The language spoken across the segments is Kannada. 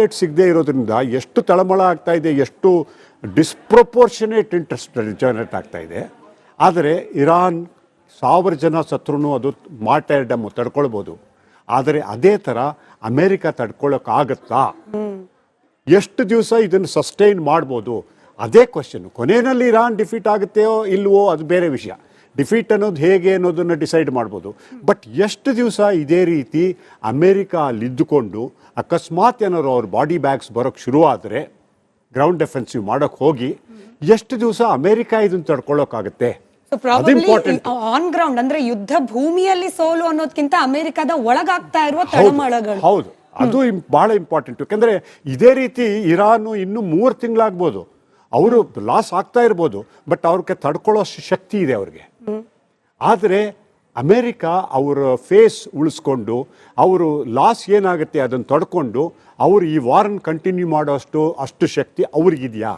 ಪೈಲಟ್ ಸಿಗದೆ ಇರೋದ್ರಿಂದ ಎಷ್ಟು ತಳಮಳ ಆಗ್ತಾ ಇದೆ, ಎಷ್ಟು ಡಿಸ್ಪ್ರಪೋರ್ಷನೇಟ್ ಇಂಟ್ರೆಸ್ಟ್ ಜನರೇಟ್ ಆಗ್ತಾ ಇದೆ. ಆದರೆ ಇರಾನ್ 1000 ಜನ ಸತ್ರೂ ಅದು ಮಾರ್ಟೈರ್ಡಮ್ ತಡ್ಕೊಳ್ಬೋದು. ಆದರೆ ಅದೇ ಥರ ಅಮೇರಿಕ ತಡ್ಕೊಳ್ಳೋಕ್ಕಾಗತ್ತಾ? ಎಷ್ಟು ದಿವಸ ಇದನ್ನು ಸಸ್ಟೈನ್ ಮಾಡ್ಬೋದು? ಅದೇ ಕ್ವಶನ್. ಕೊನೆಯಲ್ಲಿ ಇರಾನ್ ಡಿಫೀಟ್ ಆಗುತ್ತೆಯೋ ಇಲ್ವೋ ಅದು ಬೇರೆ ವಿಷಯ. ಡಿಫೀಟ್ ಅನ್ನೋದು ಹೇಗೆ ಅನ್ನೋದನ್ನು ಡಿಸೈಡ್ ಮಾಡ್ಬೋದು. ಬಟ್ ಎಷ್ಟು ದಿವಸ ಇದೇ ರೀತಿ ಅಮೇರಿಕ ಅಲ್ಲಿದ್ದುಕೊಂಡು ಅಕಸ್ಮಾತ್ ಏನಾದ್ರು ಅವ್ರ ಬಾಡಿ ಬ್ಯಾಗ್ಸ್ ಬರೋಕ್ಕೆ ಶುರುವಾದರೆ, ಗ್ರೌಂಡ್ ಡೆಫೆನ್ಸಿವ್ ಮಾಡೋಕ್ಕೆ ಹೋಗಿ ಎಷ್ಟು ದಿವಸ ಅಮೇರಿಕ ಇದನ್ನು ತಡ್ಕೊಳ್ಳೋಕ್ಕಾಗುತ್ತೆ? ಆನ್ ಗ್ರೌಂಡ್ ಅಂದ್ರೆ ಯುದ್ಧ ಭೂಮಿಯಲ್ಲಿ ಸೋಲು ಅನ್ನೋದಕ್ಕಿಂತ ಅಮೆರಿಕದ ಒಳಗಾಗ್ತಾ ಇರುವ ತಳಮಳಗಳು. ಹೌದು, ಅದು ಬಹಳ ಇಂಪಾರ್ಟೆಂಟ್. ಯಾಕಂದ್ರೆ ಇದೇ ರೀತಿ ಇರಾನು ಇನ್ನು 3 ತಿಂಗಳಾಗ್ಬೋದು, ಅವರು ಲಾಸ್ ಆಗ್ತಾ ಇರ್ಬೋದು, ಬಟ್ ಅವ್ರಿಗೆ ತಡ್ಕೊಳ್ಳೋ ಶಕ್ತಿ ಇದೆ ಅವ್ರಿಗೆ. ಆದರೆ ಅಮೇರಿಕ ಅವರ ಫೇಸ್ ಉಳಿಸ್ಕೊಂಡು ಅವರು ಲಾಸ್ ಏನಾಗುತ್ತೆ ಅದನ್ನು ತಡ್ಕೊಂಡು ಅವರು ಈ ವಾರನ್ನು ಕಂಟಿನ್ಯೂ ಅಷ್ಟು ಶಕ್ತಿ ಅವ್ರಿಗಿದೆಯಾ,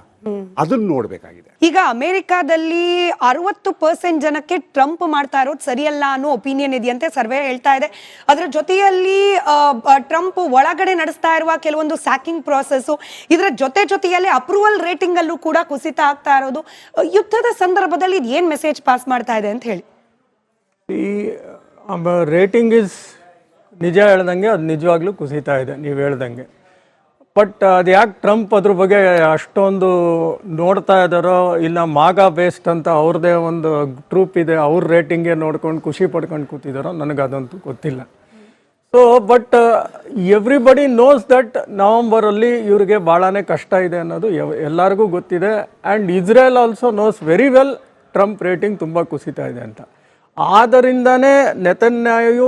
ಅದನ್ನು ನೋಡಬೇಕಾಗಿದೆ. ಈಗ ಅಮೆರಿಕಾದಲ್ಲಿ 60% ಜನಕ್ಕೆ ಟ್ರಂಪ್ ಮಾಡ್ತಾ ಇರೋದು ಸರಿಯಲ್ಲ ಅನ್ನೋ ಒಪಿನಿಯನ್ ಇದೆಯಂತೆ, ಸರ್ವೆ ಹೇಳ್ತಾ ಇದೆ. ಅದರ ಜೊತೆಯಲ್ಲಿ ಟ್ರಂಪ್ ಒಳಗಡೆ ನಡೆಸ್ತಾ ಇರುವ ಕೆಲವೊಂದು ಸ್ಯಾಕಿಂಗ್ ಪ್ರಾಸೆಸ್, ಇದರ ಜೊತೆಯಲ್ಲಿ ಅಪ್ರೂವಲ್ ರೇಟಿಂಗ್ ಅಲ್ಲೂ ಕೂಡ ಕುಸಿತ ಆಗ್ತಾ ಇರೋದು, ಯುದ್ಧದ ಸಂದರ್ಭದಲ್ಲಿ ಇದು ಏನ್ ಮೆಸೇಜ್ ಪಾಸ್ ಮಾಡ್ತಾ ಇದೆ ಅಂತ ಹೇಳಿ? ಈ ರೇಟಿಂಗ್ ಇಸ್ ನಿಜ ಹೇಳ್ದಂಗೆ ಅದು ನಿಜವಾಗ್ಲೂ ಕುಸಿತಾ ಇದೆ ನೀವು ಹೇಳ್ದಂಗೆ. ಬಟ್ ಅದು ಯಾಕೆ ಟ್ರಂಪ್ ಅದ್ರ ಬಗ್ಗೆ ಅಷ್ಟೊಂದು ನೋಡ್ತಾ ಇದ್ದಾರೋ, ಇಲ್ಲ ಮಾಗಾ ಬೇಸ್ಡ್ ಅಂತ ಅವ್ರದ್ದೇ ಒಂದು ಟ್ರೂಪ್ ಇದೆ, ಅವ್ರ ರೇಟಿಂಗೇ ನೋಡ್ಕೊಂಡು ಖುಷಿ ಪಡ್ಕೊಂಡು ಕೂತಿದ್ದಾರೋ ನನಗದಂತೂ ಗೊತ್ತಿಲ್ಲ. So but everybody knows that ನವಂಬರಲ್ಲಿ ಇವ್ರಿಗೆ ಭಾಳನೇ ಕಷ್ಟ ಇದೆ ಅನ್ನೋದು ಎಲ್ಲರಿಗೂ ಗೊತ್ತಿದೆ. And Israel also knows very well Trump rating ತುಂಬ ಕುಸಿತಾ ಇದೆ ಅಂತ. ಆದ್ದರಿಂದನೇ ನೆತನ್ಯಾಹು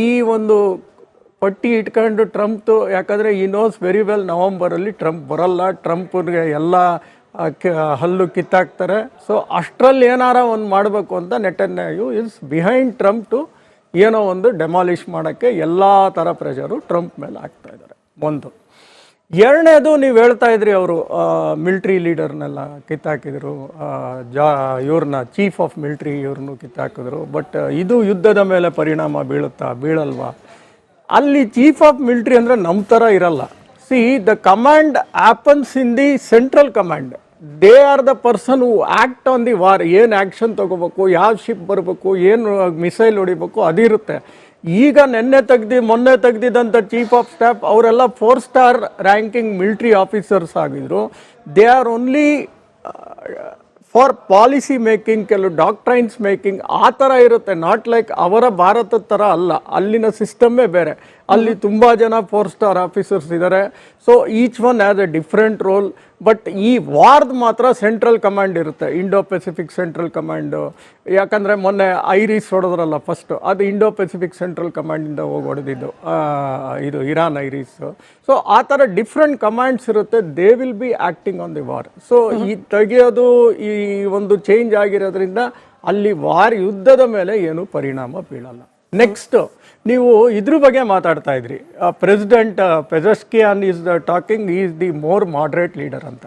ಈ ಒಂದು ಪಟ್ಟಿ ಇಟ್ಕೊಂಡು ಟ್ರಂಪ್ದು, ಯಾಕಂದರೆ ಈ ನೋಸ್ ವೆರಿ ವೆಲ್ ನವಂಬರಲ್ಲಿ ಟ್ರಂಪ್ ಬರಲ್ಲ, ಟ್ರಂಪ್ಗೆ ಎಲ್ಲ ಹಲ್ಲು ಕಿತ್ತಾಕ್ತಾರೆ. ಸೊ ಅಷ್ಟರಲ್ಲಿ ಏನಾರ ಒಂದು ಮಾಡಬೇಕು ಅಂತ Netanyahu is behind Trump to ಏನೋ ಒಂದು ಡೆಮಾಲಿಷ್ ಮಾಡೋಕ್ಕೆ ಎಲ್ಲ ಥರ ಪ್ರೆಷರು ಟ್ರಂಪ್ ಮೇಲೆ ಹಾಕ್ತಾ ಇದ್ದಾರೆ. ಒಂದು. ಎರಡನೇದು ನೀವು ಹೇಳ್ತಾ ಇದ್ರಿ, ಅವರು ಮಿಲ್ಟ್ರಿ ಲೀಡರ್ನೆಲ್ಲ ಕಿತ್ತಾಕಿದ್ರು, ಇವ್ರನ್ನ ಚೀಫ್ ಆಫ್ ಮಿಲ್ಟ್ರಿ ಇವ್ರನ್ನೂ ಕಿತ್ತಾಕಿದ್ರು. ಬಟ್ ಇದು ಯುದ್ಧದ ಮೇಲೆ ಪರಿಣಾಮ ಬೀಳಲ್ವಾ? ಅಲ್ಲಿ ಚೀಫ್ ಆಫ್ ಮಿಲಿಟರಿ ಅಂದರೆ ನಮ್ಮ ಥರ ಇರಲ್ಲ. C the command ಆ್ಯಪನ್ಸ್ in the central command. They are the person who act on the war. ಏನು ಆ್ಯಕ್ಷನ್ ತೊಗೋಬೇಕು, ಯಾವ ಶಿಪ್ ಬರಬೇಕು, ಏನು ಮಿಸೈಲ್ ಹೊಡಿಬೇಕು ಅದಿರುತ್ತೆ. ಈಗ ಮೊನ್ನೆ ತೆಗ್ದಿದ್ದಂಥ ಚೀಫ್ ಆಫ್ ಸ್ಟಾಫ್ ಅವರೆಲ್ಲ 4 ಸ್ಟಾರ್ ರ್ಯಾಂಕಿಂಗ್ ಮಿಲಿಟ್ರಿ ಆಫೀಸರ್ಸ್ ಆಗಿದ್ರು. They are only for policy making, ಕೆಲವು ಡಾಕ್ಟ್ರೈನ್ಸ್ ಮೇಕಿಂಗ್ ಆ ಥರ ಇರುತ್ತೆ. ನಾಟ್ ಲೈಕ್ ಅವರ ಭಾರತದ ಥರ ಅಲ್ಲ, ಅಲ್ಲಿನ ಸಿಸ್ಟಮ್ಮೇ ಬೇರೆ. ಅಲ್ಲಿ ತುಂಬ ಜನ 4 ಸ್ಟಾರ್ ಆಫೀಸರ್ಸ್ ಇದ್ದಾರೆ. So each one has A different roll. But ಈ ವಾರ್ದು ಮಾತ್ರ ಸೆಂಟ್ರಲ್ ಕಮಾಂಡ್ ಇರುತ್ತೆ, ಇಂಡೋ ಪೆಸಿಫಿಕ್ ಸೆಂಟ್ರಲ್ ಕಮಾಂಡು. ಯಾಕಂದರೆ ಮೊನ್ನೆ ಐರಿಸ್ ಹೊಡೆದ್ರಲ್ಲ ಫಸ್ಟು, ಅದು ಇಂಡೋ ಪೆಸಿಫಿಕ್ ಸೆಂಟ್ರಲ್ ಕಮಾಂಡಿಂದ ಹೋಗಿ ಹೊಡೆದಿದ್ದು, ಇದು ಇರಾನ್ ಐರಿಸ್ಸು. ಸೊ ಆ ಥರ ಡಿಫ್ರೆಂಟ್ ಕಮಾಂಡ್ಸ್ ಇರುತ್ತೆ. They will be acting on the war. So ಈ ತೆಗೆಯೋದು, ಈ ಒಂದು ಚೇಂಜ್ ಆಗಿರೋದ್ರಿಂದ ಅಲ್ಲಿ ಯುದ್ಧದ ಮೇಲೆ ಏನು ಪರಿಣಾಮ ಬೀಳಲ್ಲ. ನೆಕ್ಸ್ಟ್ ನೀವು ಇದ್ರ ಬಗ್ಗೆ ಮಾತಾಡ್ತಾ ಇದ್ರಿ, president Pezeshkian is talking is the more moderate leader ಅಂತ.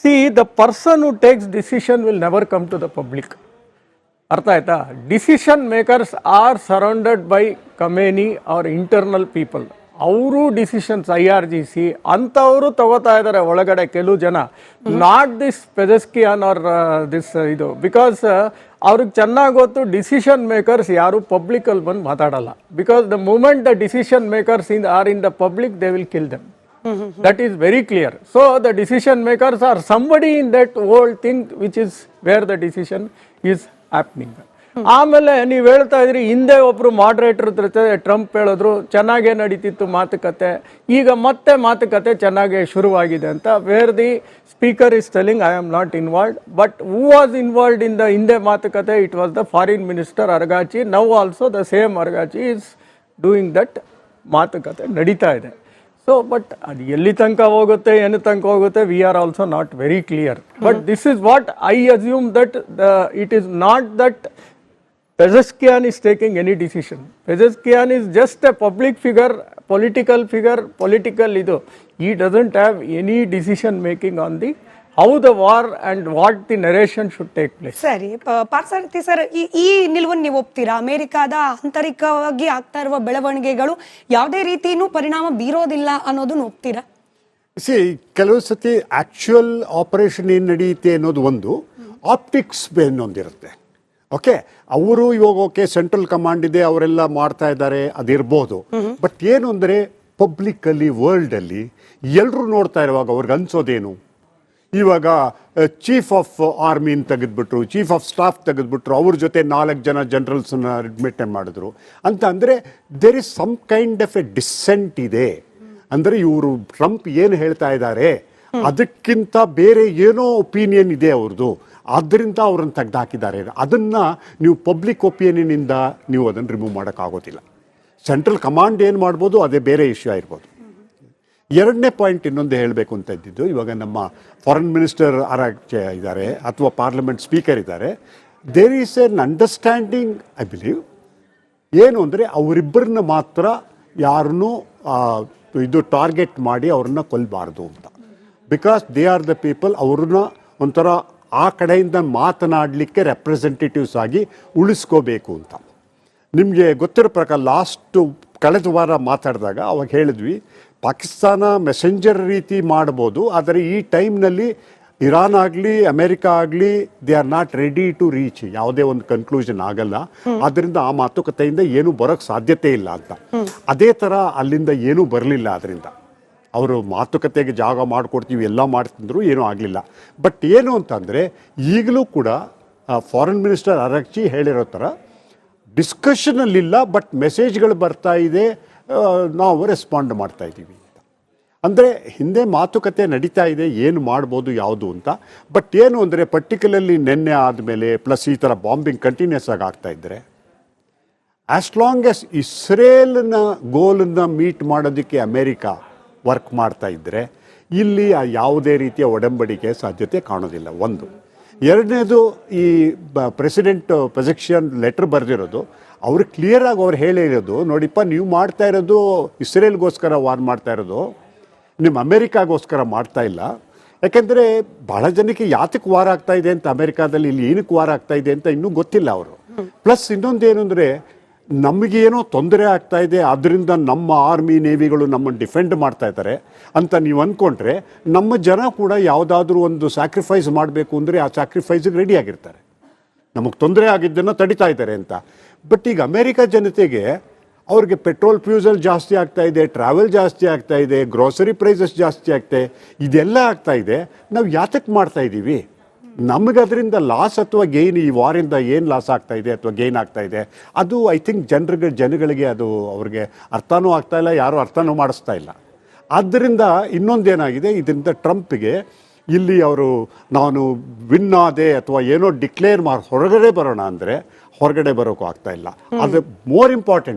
See the person who takes decision will never come to the public. ಅರ್ಥ ಆಯ್ತಾ? Decision makers are surrounded by Khamenei are internal people. ಅವರು ಡಿಸಿಷನ್ಸ್ IRGC ಅಂಥವರು ತಗೋತಾ ಇದ್ದಾರೆ ಒಳಗಡೆ ಕೆಲವು ಜನ. Not this Pezeshkian or this ಇದು. ಬಿಕಾಸ್ ಅವ್ರಿಗೆ ಚೆನ್ನಾಗಿ ಗೊತ್ತು ಡಿಸಿಷನ್ ಮೇಕರ್ಸ್ ಯಾರು ಪಬ್ಲಿಕಲ್ಲಿ ಬಂದು ಮಾತಾಡಲ್ಲ. Because the moment the decision makers are in the public, they will kill them. That is very clear. So the decision makers are somebody in that whole thing which is where the decision is happening. ಆಮೇಲೆ ನೀವು ಹೇಳ್ತಾ ಇದ್ರಿ, ಹಿಂದೆ ಒಬ್ಬರು ಮಾಡ್ರೇಟರ್ ಜೊತೆ ಟ್ರಂಪ್ ಹೇಳಿದ್ರು ಚೆನ್ನಾಗೇ ನಡೀತಿತ್ತು ಮಾತುಕತೆ, ಈಗ ಮತ್ತೆ ಮಾತುಕತೆ ಚೆನ್ನಾಗೇ ಶುರುವಾಗಿದೆ ಅಂತ. Where the speaker is telling I am not involved. But who was involved in the ಹಿಂದೆ ಮಾತುಕತೆ? ಇಟ್ ವಾಸ್ ದ foreign minister Araghchi. Now also the same Araghchi is doing that. ಮಾತುಕತೆ ನಡೀತಾ ಇದೆ. ಸೊ ಬಟ್ ಅದು ಎಲ್ಲಿ ತನಕ ಹೋಗುತ್ತೆ, ಏನು ತನಕ ಹೋಗುತ್ತೆ, we are also not very clear. But this is what I assume that it is not that Pezeshkian is taking any decision. Pezeshkian is just a public figure, political idu. He doesn't have any decision making on the how the war and what the narration should take place. ಸರಿ, ಪಾರ್ಸಾರಥಿ ಸರ್, ಈ ನಿಲುವನ್ನು ನೀವು ಒಪ್ತೀರಾ? ಅಮೆರಿಕಾದ ಆಂತರಿಕವಾಗಿ ಆಗ್ತಾ ಇರುವ ಬೆಳವಣಿಗೆಗಳು ಯಾವುದೇ ರೀತಿಯೂ ಪರಿಣಾಮ ಬೀರೋದಿಲ್ಲ ಅನ್ನೋದನ್ನು ಒಪ್ತೀರಾ? ಕೆಲವು ಸತಿ ಆ್ಯಕ್ಚುಯಲ್ ಆಪರೇಷನ್ ಏನು ನಡೆಯುತ್ತೆ ಅನ್ನೋದು ಒಂದು, ಆಪ್ಟಿಕ್ಸ್ ಇನ್ನೊಂದಿರುತ್ತೆ. ಓಕೆ, ಅವರು ಇವಾಗ ಓಕೆ ಸೆಂಟ್ರಲ್ ಕಮಾಂಡ್ ಇದೆ, ಅವರೆಲ್ಲ ಮಾಡ್ತಾ ಇದ್ದಾರೆ, ಅದಿರ್ಬೋದು. ಬಟ್ ಏನು ಅಂದರೆ ಪಬ್ಲಿಕ್ಕಲ್ಲಿ, ವರ್ಲ್ಡಲ್ಲಿ ಎಲ್ಲರೂ ನೋಡ್ತಾ ಇರುವಾಗ ಅವ್ರಿಗೆ ಅನ್ಸೋದೇನು, ಇವಾಗ ಚೀಫ್ ಆಫ್ ಆರ್ಮಿನ ತೆಗೆದ್ಬಿಟ್ರು, ಚೀಫ್ ಆಫ್ ಸ್ಟಾಫ್ ತೆಗೆದ್ಬಿಟ್ರು, ಅವ್ರ ಜೊತೆ 4 ಜನ ಜನರಲ್ಸನ್ನ ಅಡ್ಮಿಟ್ ಮಾಡಿದ್ರು ಅಂತ ಅಂದರೆ there is some kind of a dissent ಇದೆ. ಅಂದರೆ ಇವರು ಟ್ರಂಪ್ ಏನು ಹೇಳ್ತಾ ಇದ್ದಾರೆ ಅದಕ್ಕಿಂತ ಬೇರೆ ಏನೋ ಒಪಿನಿಯನ್ ಇದೆ ಅವ್ರದ್ದು, ಆದ್ದರಿಂದ ಅವ್ರನ್ನ ತೆಗೆದುಹಾಕಿದ್ದಾರೆ. ಅದನ್ನು ನೀವು ಪಬ್ಲಿಕ್ ಒಪಿನಿಯನಿಂದ ನೀವು ಅದನ್ನು ರಿಮೂವ್ ಮಾಡೋಕ್ಕಾಗೋದಿಲ್ಲ. ಸೆಂಟ್ರಲ್ ಕಮಾಂಡ್ ಏನು ಮಾಡ್ಬೋದು ಅದೇ ಬೇರೆ ಇಶ್ಯೂ ಇರ್ಬೋದು. ಎರಡನೇ ಪಾಯಿಂಟ್ ಇನ್ನೊಂದು ಹೇಳಬೇಕು ಅಂತ ಇದ್ದಿದ್ದು, ಇವಾಗ ನಮ್ಮ ಫಾರಿನ್ ಮಿನಿಸ್ಟರ್ ಇದ್ದಾರೆ ಅಥವಾ ಪಾರ್ಲಿಮೆಂಟ್ ಸ್ಪೀಕರ್ ಇದ್ದಾರೆ, there is an understanding I believe. ಏನು ಅಂದರೆ ಅವರಿಬ್ಬರನ್ನ ಮಾತ್ರ ಯಾರನ್ನೂ ಇದು ಟಾರ್ಗೆಟ್ ಮಾಡಿ ಅವ್ರನ್ನ ಕೊಲ್ಲಬಾರ್ದು ಅಂತ. Because they are the people, ಅವ್ರನ್ನ ಒಂಥರ ಆ ಕಡೆಯಿಂದ ಮಾತನಾಡಲಿಕ್ಕೆ ರೆಪ್ರೆಸೆಂಟೇಟಿವ್ಸ್ ಆಗಿ ಉಳಿಸ್ಕೋಬೇಕು ಅಂತ. ನಿಮಗೆ ಗೊತ್ತಿರೋ ಪ್ರಕಾರ ಕಳೆದ ವಾರ ಮಾತಾಡಿದಾಗ ಅವಾಗ ಹೇಳಿದ್ವಿ, ಪಾಕಿಸ್ತಾನ ಮೆಸೆಂಜರ್ ರೀತಿ ಮಾಡ್ಬೋದು, ಆದರೆ ಈ ಟೈಮ್ನಲ್ಲಿ ಇರಾನ್ ಆಗಲಿ ಅಮೆರಿಕ ಆಗಲಿ they are not ready to reach ಯಾವುದೇ ಒಂದು ಕನ್ಕ್ಲೂಷನ್ ಆಗಲ್ಲ. ಆದ್ದರಿಂದ ಆ ಮಾತುಕತೆಯಿಂದ ಏನೂ ಬರೋಕ್ಕೆ ಸಾಧ್ಯತೆ ಇಲ್ಲ ಅಂತ. ಅದೇ ಥರ ಅಲ್ಲಿಂದ ಏನೂ ಬರಲಿಲ್ಲ. ಅದರಿಂದ ಅವರು ಮಾತುಕತೆಗೆ ಜಾಗ ಮಾಡಿಕೊಡ್ತೀವಿ ಎಲ್ಲ ಮಾಡ್ತಿದ್ರು, ಏನೂ ಆಗಲಿಲ್ಲ. ಬಟ್ ಏನು ಅಂತಂದರೆ ಈಗಲೂ ಕೂಡ ಫಾರಿನ್ ಮಿನಿಸ್ಟರ್ ಅರಾಕ್ಚಿ ಹೇಳಿರೋ ಥರ ಡಿಸ್ಕಷನಲ್ಲಿಲ್ಲ, ಬಟ್ ಮೆಸೇಜ್ಗಳು ಬರ್ತಾ ಇದೆ, ನಾವು ರೆಸ್ಪಾಂಡ್ ಮಾಡ್ತಾ ಇದ್ದೀವಿ ಅಂತ. ಅಂದರೆ ಹಿಂದೆ ಮಾತುಕತೆ ನಡೀತಾ ಇದೆ, ಏನು ಮಾಡ್ಬೋದು ಯಾವುದು ಅಂತ. ಬಟ್ ಏನು ಅಂದರೆ ಪರ್ಟಿಕ್ಯುಲರ್ಲಿ ನಿನ್ನೆ ಆದಮೇಲೆ ಪ್ಲಸ್ ಈ ಥರ ಬಾಂಬಿಂಗ್ ಕಂಟಿನ್ಯೂಸ್ ಆಗಿ ಆಗ್ತಾ ಇದ್ದರೆ, ಆ್ಯಸ್ ಲಾಂಗ್ ಎಸ್ ಇಸ್ರೇಲ್ನ ಗೋಲನ್ನು ಮೀಟ್ ಮಾಡೋದಕ್ಕೆ ಅಮೇರಿಕಾ ವರ್ಕ್ ಮಾಡ್ತಾ ಇದ್ದರೆ ಇಲ್ಲಿ ಯಾವುದೇ ರೀತಿಯ ಒಡಂಬಡಿಕೆ ಸಾಧ್ಯತೆ ಕಾಣೋದಿಲ್ಲ. ಒಂದು. ಎರಡನೇದು, ಈ ಪ್ರೆಸಿಡೆಂಟ್ ಪೊಸಿಷನ್ ಲೆಟರ್ ಬರೆದಿರೋದು ಅವರು ಕ್ಲಿಯರಾಗಿ ಅವ್ರು ಹೇಳಿರೋದು, ನೋಡಿಪ್ಪ ನೀವು ಮಾಡ್ತಾ ಇರೋದು ಇಸ್ರೇಲ್ಗೋಸ್ಕರ ವಾರ್ ಮಾಡ್ತಾ ಇರೋದು, ನಿಮ್ಮ ಅಮೇರಿಕಾಗೋಸ್ಕರ ಮಾಡ್ತಾ ಇಲ್ಲ. ಯಾಕೆಂದರೆ ಬಹಳ ಜನಕ್ಕೆ ಯಾತಕ್ಕೆ ವಾರ ಆಗ್ತಾ ಇದೆ ಅಂತ ಅಮೇರಿಕಾದಲ್ಲಿ, ಇಲ್ಲಿ ಏನಕ್ಕೆ ವಾರ ಆಗ್ತಾ ಇದೆ ಅಂತ ಇನ್ನೂ ಗೊತ್ತಿಲ್ಲ ಅವರು. ಪ್ಲಸ್ ಇನ್ನೊಂದೇನು ಅಂದರೆ ನಮಗೇನೋ ತೊಂದರೆ ಆಗ್ತಾ ಇದೆ, ಅದರಿಂದ ನಮ್ಮ ಆರ್ಮಿ ನೇವಿಗಳು ನಮ್ಮನ್ನು ಡಿಫೆಂಡ್ ಮಾಡ್ತಾ ಇದ್ದಾರೆ ಅಂತ ನೀವು ಅಂದ್ಕೊಂಡ್ರೆ, ನಮ್ಮ ಜನ ಕೂಡ ಯಾವುದಾದ್ರೂ ಒಂದು ಸ್ಯಾಕ್ರಿಫೈಸ್ ಮಾಡಬೇಕು ಅಂದರೆ ಆ ಸ್ಯಾಕ್ರಿಫೈಸಿಗೆ ರೆಡಿ ಆಗಿರ್ತಾರೆ, ನಮಗೆ ತೊಂದರೆ ಆಗಿದ್ದನ್ನು ತಡಿತಾ ಇದ್ದಾರೆ ಅಂತ. ಬಟ್ ಈಗ ಅಮೇರಿಕ ಜನತೆಗೆ ಅವ್ರಿಗೆ ಪೆಟ್ರೋಲ್ ಫ್ಯೂಸಲ್ ಜಾಸ್ತಿ ಆಗ್ತಾ ಇದೆ, ಟ್ರಾವೆಲ್ ಜಾಸ್ತಿ ಆಗ್ತಾ ಇದೆ, ಗ್ರೋಸರಿ ಪ್ರೈಸಸ್ ಜಾಸ್ತಿ ಆಗ್ತಾ ಇದೆಲ್ಲ ಆಗ್ತಾ ಇದೆ. ನಾವು ಯಾತಕ್ಕೆ ಮಾಡ್ತಾ ಇದ್ದೀವಿ? ನಮಗದರಿಂದ ಲಾಸ್ ಅಥವಾ ಗೇನ್, ಈ ವಾರಿಂದ ಏನು ಲಾಸ್ ಆಗ್ತಾ ಇದೆ ಅಥವಾ ಗೇನ್ ಆಗ್ತಾ ಇದೆ, ಅದು ಐ ಥಿಂಕ್ ಜನಗಳಿಗೆ ಅದು ಅವ್ರಿಗೆ ಅರ್ಥನೂ ಆಗ್ತಾ ಇಲ್ಲ, ಯಾರೂ ಅರ್ಥನೂ ಮಾಡಿಸ್ತಾ ಇಲ್ಲ. ಆದ್ದರಿಂದ ಇನ್ನೊಂದೇನಾಗಿದೆ, ಇದರಿಂದ ಟ್ರಂಪ್ಗೆ ಇಲ್ಲಿ ಅವರು ನಾನು ವಿನ್ ಆದೆ ಅಥವಾ ಏನೋ ಡಿಕ್ಲೇರ್ ಮಾಡಿ ಹೊರಗಡೆ ಬರೋಣ ಅಂದರೆ ಹೊರಗಡೆ ಬರೋಕ್ಕೂ ಆಗ್ತಾ ಇಲ್ಲ. ಅದು ಮೋರ್ ಇಂಪಾರ್ಟೆಂಟ್,